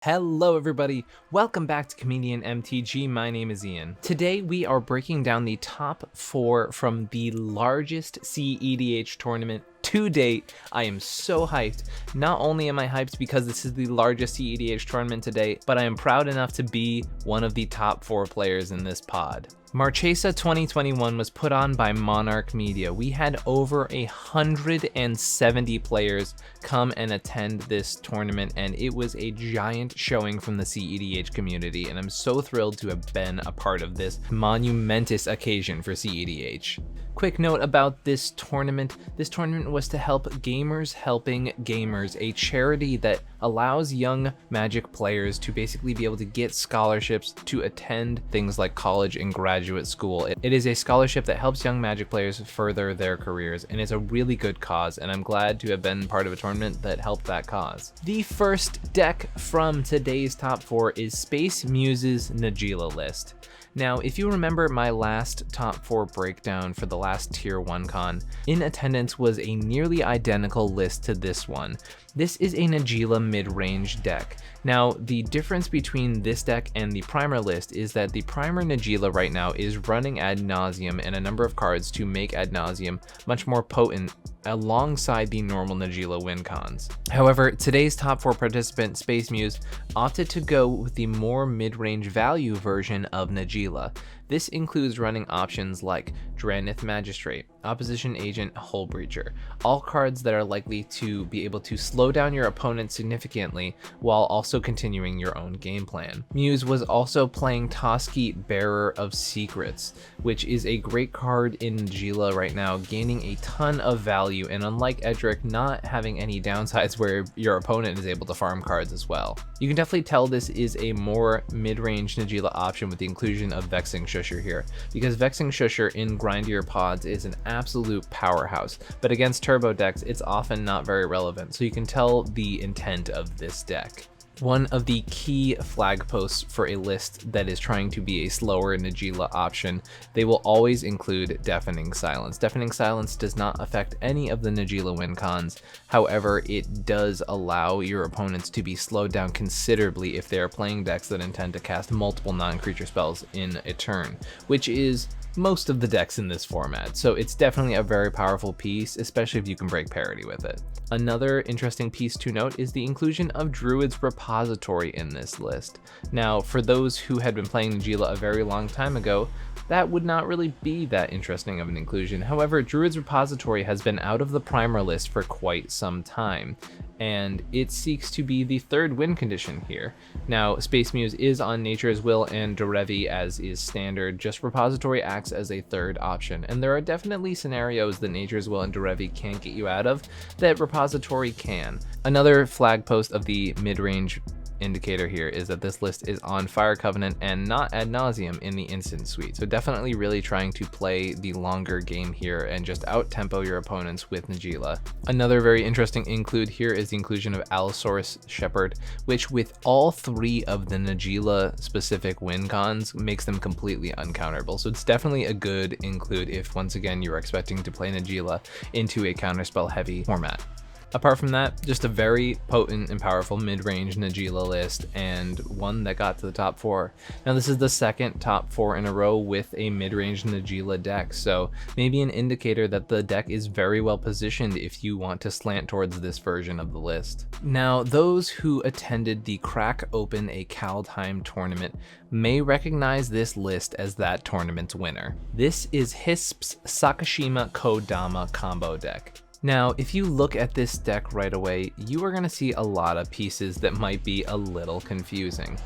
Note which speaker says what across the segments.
Speaker 1: Hello everybody, welcome back to ComedIan MTG. My name is Ian. Today we are breaking down the top 4 from the largest cEDH tournament to date. I am so hyped. Not only am I hyped because this is the largest cEDH tournament to date, but I am proud enough to be one of the top 4 players in this pod. Marchesa 2021 was put on by Monarch Media. We had over 170 players come and attend this tournament, and it was a giant showing from the cEDH community, and I'm so thrilled to have been a part of this monumentous occasion for cEDH. Quick note about this tournament. This tournament was to help Gamers Helping Gamers, a charity that allows young Magic players to basically be able to get scholarships to attend things like college and graduate school. It is a scholarship that helps young Magic players further their careers, and it's a really good cause, and I'm glad to have been part of a tournament that helped that cause. The first deck from today's top 4 is Space Muse's Najila list. Now, if you remember my last top 4 breakdown for the last tier 1 con, in attendance was a nearly identical list to this one. This is a Najila mid-range deck. Now, the difference between this deck and the primer list is that the primer Najila right now is running Ad Nauseam and a number of cards to make Ad Nauseam much more potent alongside the normal Najila win cons. However, today's top 4 participant, Space Muse, opted to go with the more mid-range value version of Najila. This includes running options like Drannith Magistrate, Opposition Agent, Hull Breacher, all cards that are likely to be able to slow down your opponent significantly while also continuing your own game plan. Muse was also playing Toski, Bearer of Secrets, which is a great card in Najila right now, gaining a ton of value, and unlike Edric, not having any downsides where your opponent is able to farm cards as well. You can definitely tell this is a more mid-range Najila option with the inclusion of Vexing Shusher here, because Vexing Shusher in grindier pods is an absolute powerhouse, but against turbo decks it's often not very relevant, so you can tell the intent of this deck. One of the key flag posts for a list that is trying to be a slower Najila option, they will always include Deafening Silence. Deafening Silence does not affect any of the Najila win cons, however it does allow your opponents to be slowed down considerably if they are playing decks that intend to cast multiple non-creature spells in a turn, which is most of the decks in this format, so it's definitely a very powerful piece, especially if you can break parity with it. Another interesting piece to note is the inclusion of Druid's Repository in this list. Now, for those who had been playing Najila a very long time ago, that would not really be that interesting of an inclusion. However, Druid's Repository has been out of the primer list for quite some time, and it seeks to be the 3rd win condition here. Now, Space Muse is on Nature's Will and Derevi as is standard, just Repository acts as a 3rd option, and there are definitely scenarios that Nature's Will and Derevi can't get you out of that Repository can. Another flag post of the mid-range indicator here is that this list is on Fire Covenant and not Ad Nauseam in the instant suite, so definitely really trying to play the longer game here and just out-tempo your opponents with Najila. Another very interesting include here is the inclusion of Allosaurus Shepherd, which with all 3 of the Najila specific win cons makes them completely uncounterable, so it's definitely a good include if once again you're expecting to play Najila into a counterspell heavy format. Apart from that, just a very potent and powerful mid-range Najila list, and one that got to the top 4. Now this is the second top 4 in a row with a mid-range Najila deck, so maybe an indicator that the deck is very well positioned if you want to slant towards this version of the list. Now, those who attended the Crack Open a Kaldheim tournament may recognize this list as that tournament's winner. This is Hisp's Sakashima Kodama combo deck. Now, if you look at this deck right away, you are going to see a lot of pieces that might be a little confusing.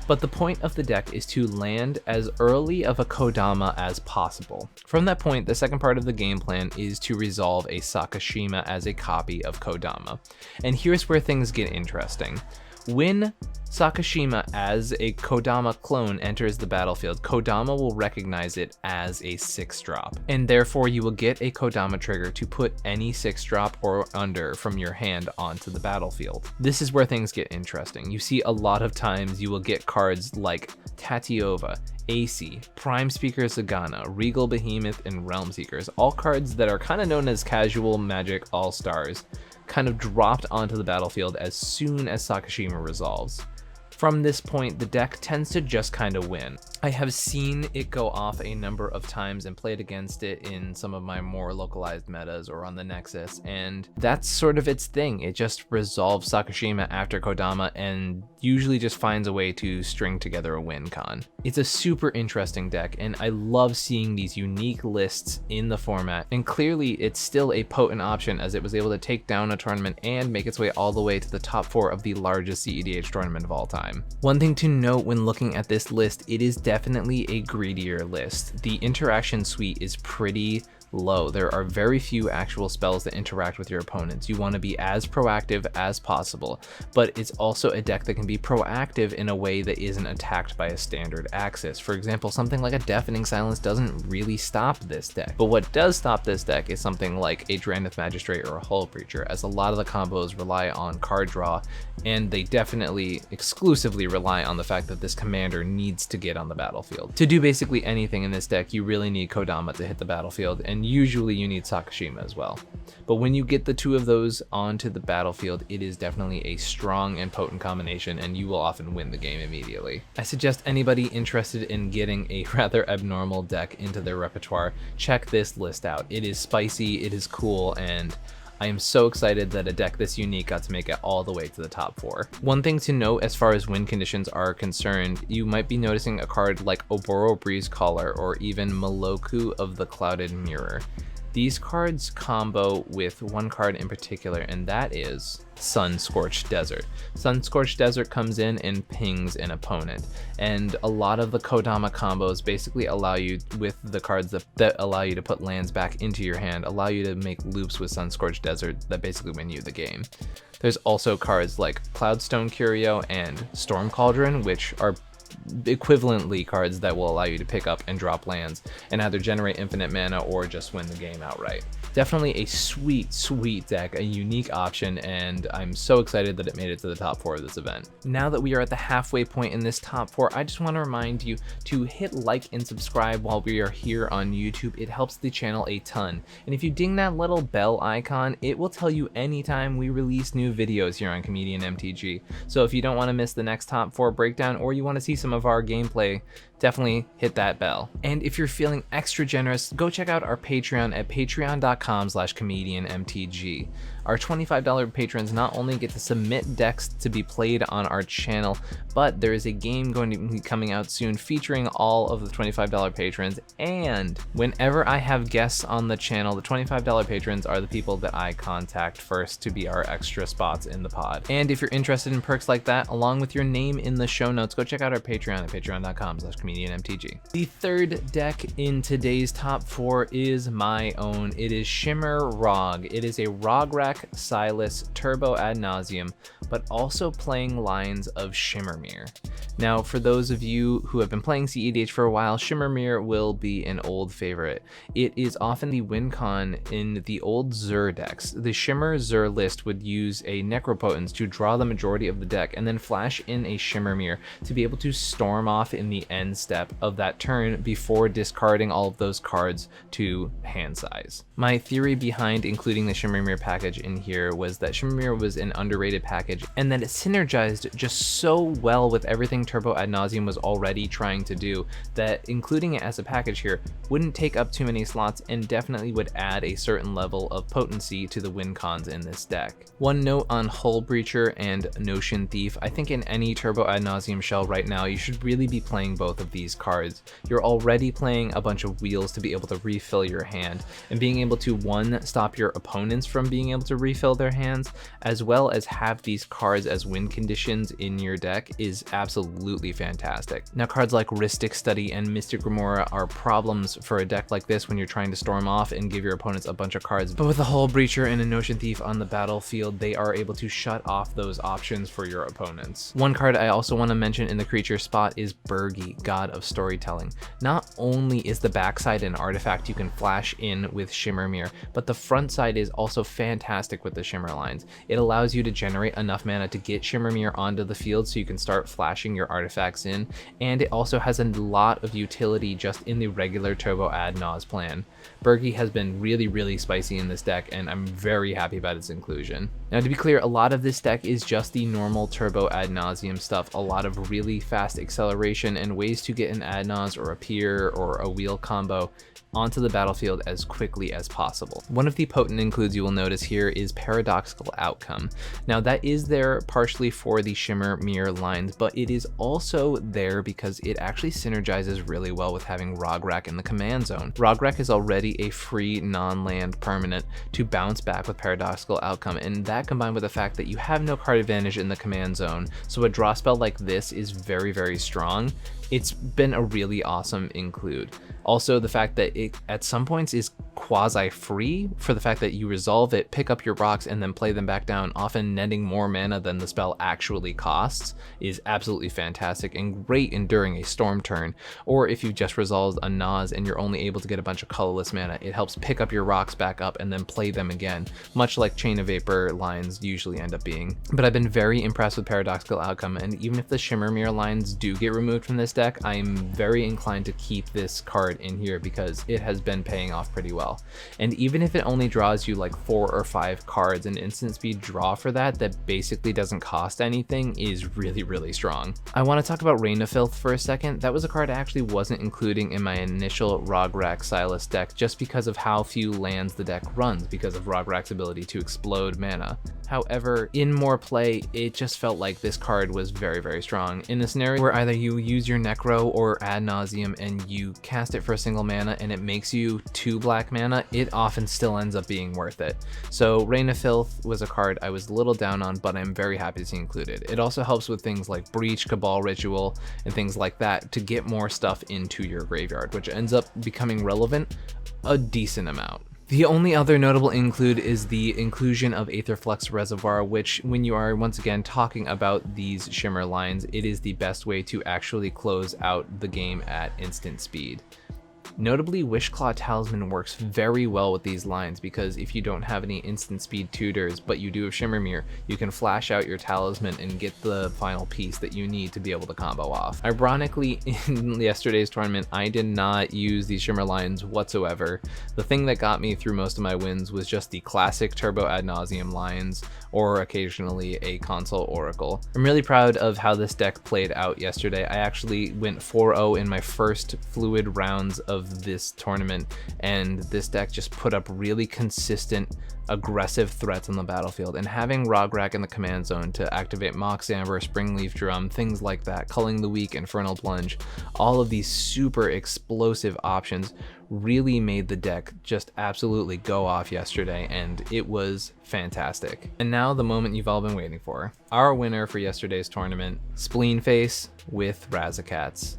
Speaker 1: But the point of the deck is to land as early of a Kodama as possible. From that point, the second part of the game plan is to resolve a Sakashima as a copy of Kodama. And here's where things get interesting. When Sakashima as a Kodama clone enters the battlefield, Kodama will recognize it as a 6-drop, and therefore you will get a Kodama trigger to put any 6-drop or under from your hand onto the battlefield. This is where things get interesting. You see a lot of times you will get cards like Tatiova, AC, Prime Speaker Zagana, Regal Behemoth, and Realm Seekers, all cards that are kind of known as casual Magic All-Stars, kind of dropped onto the battlefield as soon as Sakashima resolves. From this point, the deck tends to just kind of win. I have seen it go off a number of times and played against it in some of my more localized metas or on the Nexus, and that's sort of its thing. It just resolves Sakashima after Kodama and usually just finds a way to string together a win con. It's a super interesting deck, and I love seeing these unique lists in the format, and clearly it's still a potent option as it was able to take down a tournament and make its way all the way to the top 4 of the largest cEDH tournament of all time. One thing to note when looking at this list, it is definitely a greedier list. The interaction suite is pretty low. There are very few actual spells that interact with your opponents. You want to be as proactive as possible, but it's also a deck that can be proactive in a way that isn't attacked by a standard axis. For example, something like a Deafening Silence doesn't really stop this deck, but what does stop this deck is something like a Drannith Magistrate or a Hull Breacher, as a lot of the combos rely on card draw, and they definitely exclusively rely on the fact that this commander needs to get on the battlefield. To do basically anything in this deck, you really need Kodama to hit the battlefield, and usually you need Sakashima as well. But when you get the two of those onto the battlefield, it is definitely a strong and potent combination, and you will often win the game immediately. I suggest anybody interested in getting a rather abnormal deck into their repertoire, check this list out. It is spicy, it is cool, and I am so excited that a deck this unique got to make it all the way to the top 4. One thing to note as far as win conditions are concerned, you might be noticing a card like Oboro Breeze Caller or even Maloku of the Clouded Mirror. These cards combo with one card in particular, and that is Sun-Scorched Desert. Sun-Scorched Desert comes in and pings an opponent, and a lot of the Kodama combos basically allow you, with the cards that allow you to put lands back into your hand, allow you to make loops with Sun-Scorched Desert that basically win you the game. There's also cards like Cloudstone Curio and Storm Cauldron, which are equivalently cards that will allow you to pick up and drop lands and either generate infinite mana or just win the game outright. Definitely a sweet deck, a unique option, and I'm so excited that it made it to the top 4 of this event. Now that we are at the halfway point in this top 4, I just want to remind you to hit like and subscribe while we are here on YouTube. It helps the channel a ton, and if you ding that little bell icon, it will tell you anytime we release new videos here on ComedIan MTG. So if you don't want to miss the next top 4 breakdown, or you want to see some of our gameplay, definitely hit that bell. And if you're feeling extra generous, go check out our Patreon at patreon.com/ComedIanMTG. Our $25 patrons not only get to submit decks to be played on our channel, but there is a game going to be coming out soon featuring all of the $25 patrons, and whenever I have guests on the channel, the $25 patrons are the people that I contact first to be our extra spots in the pod. And if you're interested in perks like that, along with your name in the show notes, go check out our Patreon at patreon.com/ComedIanMTG. The third deck in today's top 4 is my own. It is Shimmer Rog. It is a Rog-Rack Silas turbo ad nauseum, but also playing lines of Shimmermere. Now, for those of you who have been playing cEDH for a while, Shimmermere will be an old favorite. It is often the win con in the old Zur decks. The Shimmer Zur list would use a Necropotence to draw the majority of the deck and then flash in a Shimmermere to be able to storm off in the end step of that turn before discarding all of those cards to hand size. My theory behind including the Shimmermere package in here was that Shimmermere was an underrated package and that it synergized just so well with everything Turbo Ad Nauseam was already trying to do that including it as a package here wouldn't take up too many slots and definitely would add a certain level of potency to the win cons in this deck. One note on Hull Breacher and Notion Thief: I think in any Turbo Ad Nauseam shell right now you should really be playing both of these cards. You're already playing a bunch of wheels to be able to refill your hand, and being able to, one, stop your opponents from being able to refill their hands, as well as have these cards as win conditions in your deck is absolutely fantastic. Now, cards like Rhystic Study and Mystic Remora are problems for a deck like this when you're trying to storm off and give your opponents a bunch of cards, but with a Hull Breacher and a Notion Thief on the battlefield, they are able to shut off those options for your opponents. One card I also want to mention in the creature spot is Burgi, God of Storytelling. Not only is the backside an artifact you can flash in with Shimmermere, but the front side is also fantastic fantastic with the Shimmer lines. It allows you to generate enough mana to get Shimmermere onto the field so you can start flashing your artifacts in, and it also has a lot of utility just in the regular turbo ad nause plan. Berkey has been really spicy in this deck, and I'm very happy about its inclusion. Now, to be clear, a lot of this deck is just the normal turbo ad nauseum stuff, a lot of really fast acceleration and ways to get an ad nause or a peer or a wheel combo onto the battlefield as quickly as possible. One of the potent includes you will notice here is Paradoxical Outcome. Now, that is there partially for the Shimmermere lines, but it is also there because it actually synergizes really well with having Rograk in the command zone. Rograk is already a free non-land permanent to bounce back with Paradoxical Outcome, and that combined with the fact that you have no card advantage in the command zone, so a draw spell like this is very strong. It's been a really awesome include. Also, the fact that it at some points is quasi-free for the fact that you resolve it, pick up your rocks, and then play them back down, often netting more mana than the spell actually costs, is absolutely fantastic and great during a storm turn. Or if you just resolved a Naz and you're only able to get a bunch of colorless mana, it helps pick up your rocks back up and then play them again, much like Chain of Vapor lines usually end up being. But I've been very impressed with Paradoxical Outcome, and even if the Shimmermere lines do get removed from this deck, I'm very inclined to keep this card in here because it has been paying off pretty well. And even if it only draws you like 4 or 5 cards, an instant speed draw for that basically doesn't cost anything is really strong. I want to talk about Rain of Filth for a second. That was a card I actually wasn't including in my initial Rograk Silas deck just because of how few lands the deck runs because of Rograk's ability to explode mana. However, in more play, it just felt like this card was very strong. In a scenario where either you use your Necro or Ad Nauseam and you cast it for a single mana and it makes you 2 black mana, it often still ends up being worth it. So Rain of Filth was a card I was a little down on, but I'm very happy to see included. It also helps with things like Breach, Cabal Ritual, and things like that to get more stuff into your graveyard, which ends up becoming relevant a decent amount. The only other notable include is the inclusion of Aetherflux Reservoir, which when you are once again talking about these Shimmer lines, it is the best way to actually close out the game at instant speed. Notably, Wishclaw Talisman works very well with these lines because if you don't have any instant speed tutors, but you do have Shimmermere, you can flash out your talisman and get the final piece that you need to be able to combo off. Ironically, in yesterday's tournament, I did not use these Shimmer lines whatsoever. The thing that got me through most of my wins was just the classic Turbo Ad Nauseam lines, or occasionally a Console Oracle. I'm really proud of how this deck played out yesterday. I actually went 4-0 in my first fluid rounds of this tournament, and this deck just put up really consistent aggressive threats on the battlefield, and having Rograk in the command zone to activate Mox Amber, Springleaf Drum, things like that, Culling the Weak, Infernal Plunge, all of these super explosive options really made the deck just absolutely go off yesterday, and it was fantastic. And now the moment you've all been waiting for. Our winner for yesterday's tournament, Spleenface with Razzicats.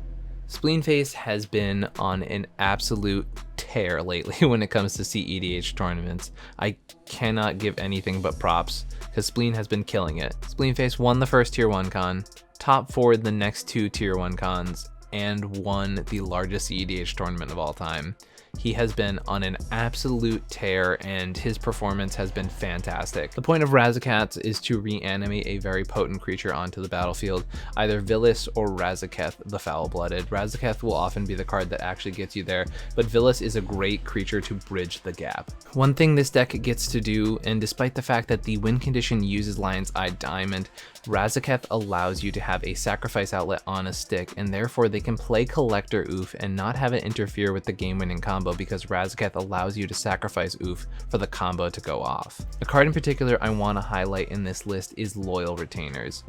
Speaker 1: Spleenface has been on an absolute tear lately when it comes to cEDH tournaments. I cannot give anything but props because Spleen has been killing it. Spleenface won the first Tier 1 con, top 4'd the next 2 Tier 1 cons, and won the largest cEDH tournament of all time. He has been on an absolute tear, and his performance has been fantastic. The point of Razzicats is to reanimate a very potent creature onto the battlefield, either Vilis or Razakats the Foul-Blooded. Razakats will often be the card that actually gets you there, but Vilis is a great creature to bridge the gap. One thing this deck gets to do, and despite the fact that the win condition uses Lion's Eye Diamond, Razzicats allows you to have a sacrifice outlet on a stick, and therefore they can play Collector Oof and not have it interfere with the game-winning combo because Razzicats allows you to sacrifice Oof for the combo to go off. A card in particular I want to highlight in this list is Loyal Retainers.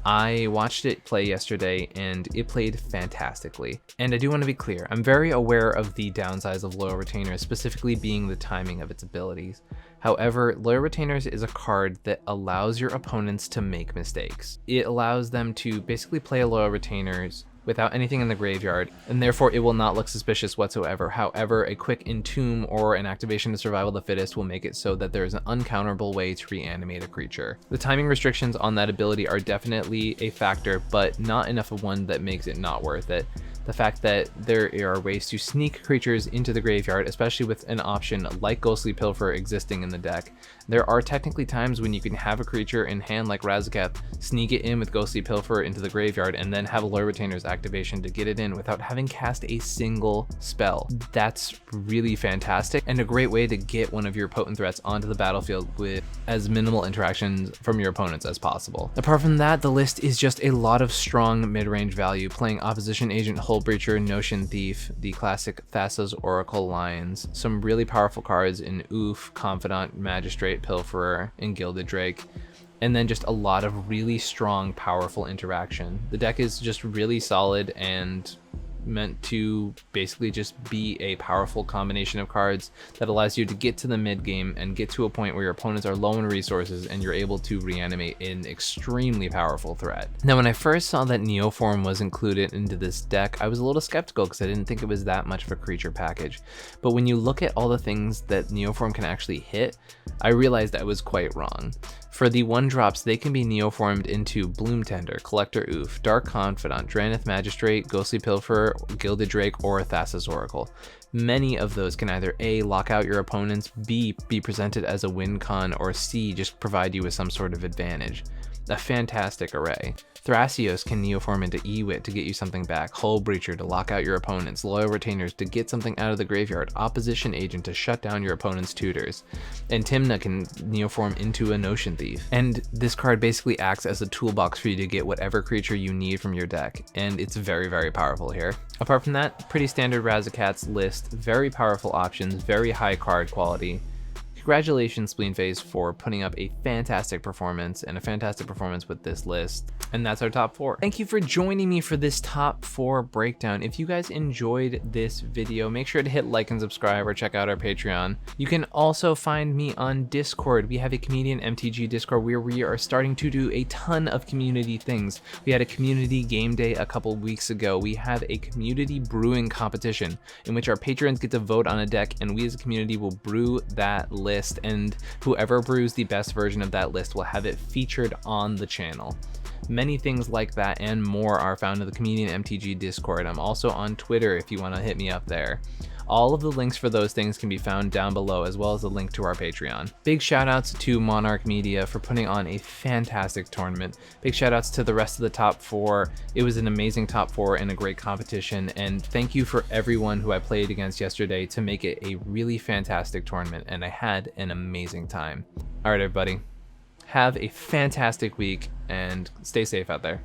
Speaker 1: I watched it play yesterday and it played fantastically. And I do want to be clear, I'm very aware of the downsides of Loyal Retainers, specifically being the timing of its abilities. However, Loyal Retainers is a card that allows your opponents to make mistakes. It allows them to basically play a Loyal Retainers without anything in the graveyard, and therefore it will not look suspicious whatsoever. However, a quick Entomb or an activation to Survival of the Fittest will make it so that there is an uncounterable way to reanimate a creature. The timing restrictions on that ability are definitely a factor, but not enough of one that makes it not worth it. the fact that there are ways to sneak creatures into the graveyard, especially with an option like Ghostly Pilfer existing in the deck. There are technically times when you can have a creature in hand like Razzakat, sneak it in with Ghostly Pilfer into the graveyard, and then have a Lure Retainer's activation to get it in without having cast a single spell. That's really fantastic, and a great way to get one of your potent threats onto the battlefield with as minimal interactions from your opponents as possible. Apart from that, the list is just a lot of strong mid-range value, playing Opposition Agent, Hullbreacher, Notion Thief, the classic Thassa's Oracle lines, some really powerful cards in Oof, Confidant, Magistrate, Pilferer, and Gilded Drake, and then just a lot of really strong, powerful interaction. The deck is just really solid and meant to basically just be a powerful combination of cards that allows you to get to the mid game and get to a point where your opponents are low in resources and you're able to reanimate an extremely powerful threat. Now, when I first saw that Neoform was included into this deck, I was a little skeptical because I didn't think it was that much of a creature package. But when you look at all the things that Neoform can actually hit, I realized I was quite wrong. For the 1-drops, they can be neoformed into Bloom Tender, Collector Oof, Dark Confidant, Drannith Magistrate, Ghostly Pilfer, Gilded Drake, or Thassa's Oracle. Many of those can either A, lock out your opponents, B, be presented as a win con, or C, just provide you with some sort of advantage. A fantastic array. Thrasios can neoform into Ewit to get you something back, Hullbreacher to lock out your opponents, Loyal Retainers to get something out of the graveyard, Opposition Agent to shut down your opponent's tutors, and Tymna can neoform into a Notion Thief. And this card basically acts as a toolbox for you to get whatever creature you need from your deck, and it's very, very powerful here. Apart from that, pretty standard Razzicats list, very powerful options, very high card quality. Congratulations, Spleenface, for putting up a fantastic performance and a fantastic performance with this list. And that's our top 4. Thank you for joining me for this top 4 breakdown. If you guys enjoyed this video, make sure to hit like and subscribe or check out our Patreon. You can also find me on Discord. We have a ComedIan MTG Discord where we are starting to do a ton of community things. We had a community game day a couple weeks ago. We have a community brewing competition in which our patrons get to vote on a deck, and we as a community will brew that list, and whoever brews the best version of that list will have it featured on the channel. Many things like that and more are found in the ComedIan MTG Discord. I'm also on Twitter if you want to hit me up there. All of the links for those things can be found down below, as well as a link to our Patreon. Big shout outs to Monarch Media for putting on a fantastic tournament. Big shout outs to the rest of the top 4. It was an amazing top 4 and a great competition, and thank you for everyone who I played against yesterday to make it a really fantastic tournament, and I had an amazing time. All right, everybody, have a fantastic week and stay safe out there.